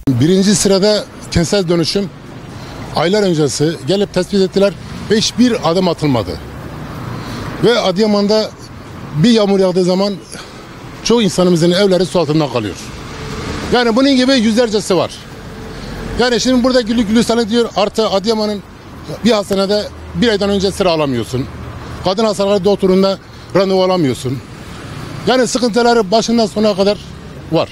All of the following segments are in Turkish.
Birinci sırada kentsel dönüşüm aylar öncesi gelip tespit ettiler ve hiçbir adım atılmadı. Ve Adıyaman'da bir yağmur yağdığı zaman çoğu insanımızın evleri su altında kalıyor. Yani bunun gibi yüzlercesi var. Yani şimdi burada güllük gülistanlık diyor, artı Adıyaman'ın bir hastanede bir aydan önce sıra alamıyorsun. Kadın hastaneleri doktorunda randevu alamıyorsun. Yani sıkıntıları başından sonuna kadar var.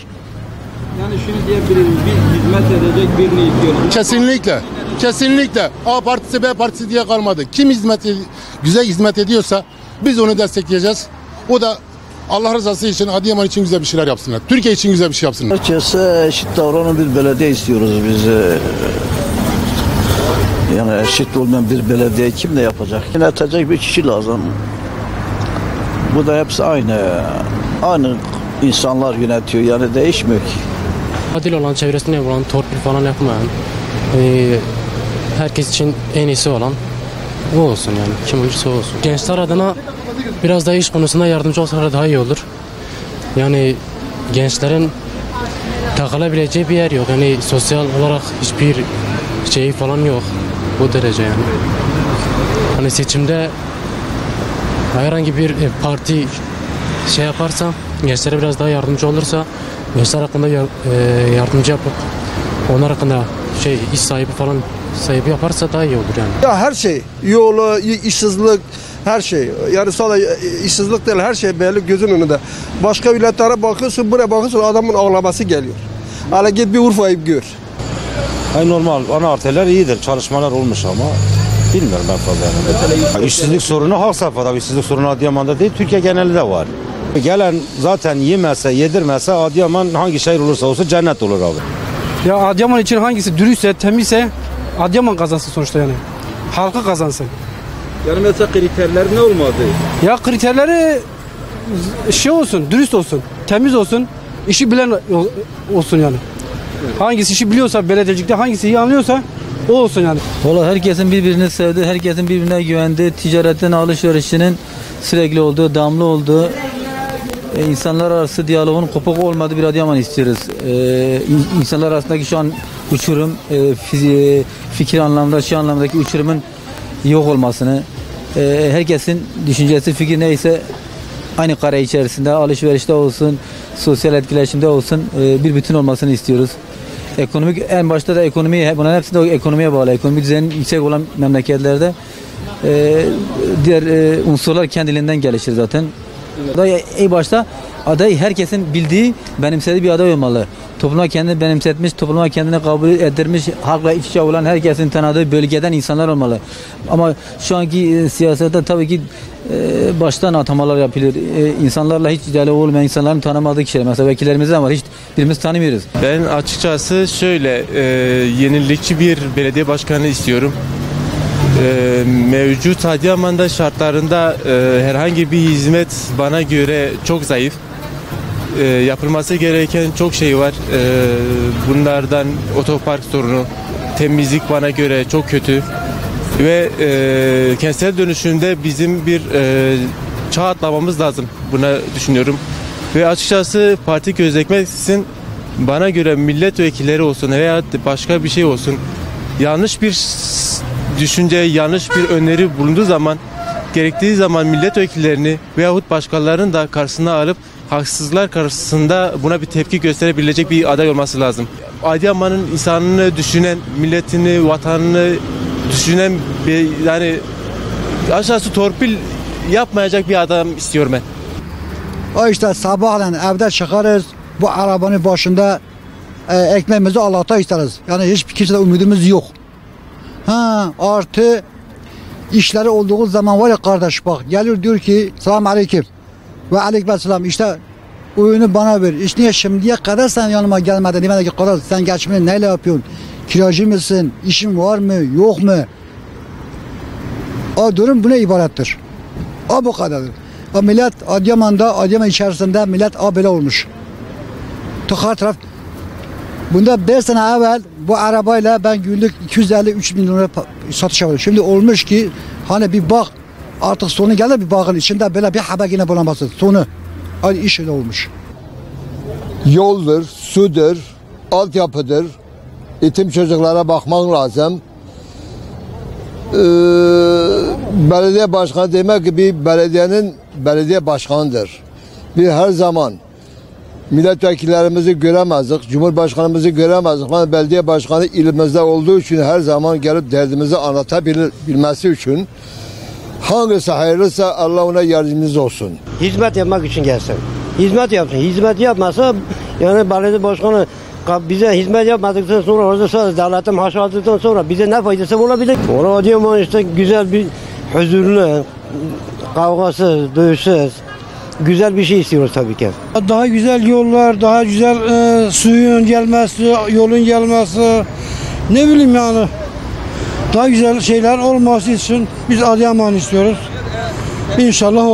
Yani şunu diyebiliriz, bir hizmet edecek birini istiyoruz. Kesinlikle. Kesinlikle. A partisi B partisi diye kalmadı. Kim güzel hizmet ediyorsa biz onu destekleyeceğiz. O da Allah rızası için, Adıyaman için güzel bir şeyler yapsınlar. Türkiye için güzel bir şey yapsınlar. Herkese eşit davranan bir belediye istiyoruz biz. Yani eşit olmayan bir belediye kim ne yapacak? Yönetecek bir kişi lazım. Bu da hepsi aynı. Aynı insanlar yönetiyor, yani değişmiyor ki. Adil olan, çevresine olan, torpil falan yapmayan, herkes için en iyisi olan o olsun yani. Kim olursa olsun. Gençler adına biraz daha iş konusunda yardımcı olsalar daha iyi olur. Yani gençlerin takılabileceği bir yer yok. Yani sosyal olarak hiçbir şeyi falan yok. Bu derece yani. Hani seçimde herhangi bir parti şey yaparsa, gençlere biraz daha yardımcı olursa, gençler hakkında yardımcı yapıp onlar hakkında iş sahibi falan yaparsa daha iyi olur yani. Ya her şey, yolu, işsizlik, her şey. Yani sadece işsizlik değil, her şey belli gözün önünde. Başka milletlere bakıyorsun, buraya bakıyorsun, adamın ağlaması geliyor. Hala git bir Urfa'yı gör. Hayır, normal ana arterler iyidir, çalışmalar olmuş ama bilmiyorum ben fazla. Yani. İşsizlik sorunu halk safhada, işsizlik sorunu Adıyaman'da değil, Türkiye genelinde de var. Gelen zaten yemese, yedirmese Adıyaman hangi şehir olursa olsun cennet olur abi. Ya Adıyaman için hangisi dürüstse, temizse Adıyaman kazansın sonuçta yani. Halkı kazansın. Yani mesela kriterler ne olmadı? Ya kriterleri olsun, dürüst olsun, temiz olsun, işi bilen olsun yani. Hangisi işi biliyorsa belediyecilikte, hangisi iyi anlıyorsa o olsun yani. Valla herkesin birbirini sevdi, herkesin birbirine güvendi. Ticaretin, alışverişinin sürekli olduğu, devamlı olduğu, insanlar arası diyaloğun kopuk olmadığı bir Adıyaman istiyoruz. İnsanlar arasındaki şu an uçurum, fikir anlamda, şu anlamdaki uçurumun yok olmasını, herkesin düşüncesi, fikri neyse aynı kare içerisinde, alışverişte olsun, sosyal etkileşimde olsun bir bütün olmasını istiyoruz. Ekonomik, en başta da ekonomi, bunların hepsi de ekonomiye bağlı. Ekonomi düzeni yüksek olan memleketlerde diğer unsurlar kendiliğinden gelişir zaten. Evet. En başta aday herkesin bildiği, benimsediği bir aday olmalı. Topluma kendini benimsetmiş, topluma kendini kabul ettirmiş, halkla iç içe olan herkesin tanıdığı bölgeden insanlar olmalı. Ama şu anki siyasette tabii ki baştan atamalar yapılır. İnsanlarla hiç diyalog olmayan, insanların tanımadığı kişiler. Mesela vekillerimizden var, hiç birimiz tanımıyoruz. Ben açıkçası şöyle yenilikçi bir belediye başkanı istiyorum. Mevcut Adıyaman'da şartlarında herhangi bir hizmet bana göre çok zayıf. Yapılması gereken çok şey var. Bunlardan otopark sorunu, temizlik bana göre çok kötü. Ve kentsel dönüşümde bizim bir çağ atlamamız lazım. Buna düşünüyorum. Ve açıkçası parti gözükmeksizin bana göre milletvekilleri olsun veya başka bir şey olsun, yanlış bir düşünce, yanlış bir öneri bulunduğu zaman gerektiği zaman milletvekillerini veyahut başkalarının da karşısına alıp haksızlar karşısında buna bir tepki gösterebilecek bir aday olması lazım. Adıyaman'ın insanını düşünen, milletini, vatanını düşünen bir, yani aşağısı torpil yapmayacak bir adam istiyorum ben. O işte sabahleyin evde çıkarız, bu arabanın başında ekmeğimizi Allah'tan isteriz. Yani hiçbir kimsede umudumuz yok. Artı işleri olduğu zaman var ya kardeş, bak gelir diyor ki selam aleyküm ve aleykümselam, işte oyunu bana ver. İşte niye şimdiye kadar sen yanıma gelmedin, demedi ki kardeş sen geçimini neyle yapıyorsun, kiracı mısın, işin var mı yok mu? O durum buna ibarettir. O bu kadardır. O millet Adıyaman'da, Adıyaman içerisinde millet böyle olmuş. Tıkar taraf. Bunda 5 sene evvel bu arabayla ben günlük 250-3 milyon lira satış yapıyorum. Şimdi olmuş ki hani bir bak artık sonu geldi, bir bakın içinde böyle bir haber yine bulamazsın. Sonu aynı iş öyle olmuş. Yoldur, sudur, altyapıdır, yetim çocuklara bakmak lazım. Belediye başkanı demek ki bir belediye başkanıdır. Bir her zaman milletvekillerimizi göremezdik, cumhurbaşkanımızı göremezdik. Yani belediye başkanı ilimizde olduğu için her zaman gelip derdimizi anlatabilmesi için hangisi hayırlısa Allah ona yardımcımız olsun. Hizmet yapmak için gelsin. Hizmet yapsın. Hizmet yapmasa yani belediye başkanı bize hizmet yapmadıktan sonra orada sadece devletin maaşı aldıktan sonra bize ne faydası olabilir? Orada Adıyaman işte güzel bir huzurlu, kavgasız, dövüşsüz, güzel bir şey istiyoruz tabii ki. Daha güzel yollar, daha güzel suyun gelmesi, yolun gelmesi, ne bileyim yani. Daha güzel şeyler olması için biz Adıyaman istiyoruz. İnşallah olur.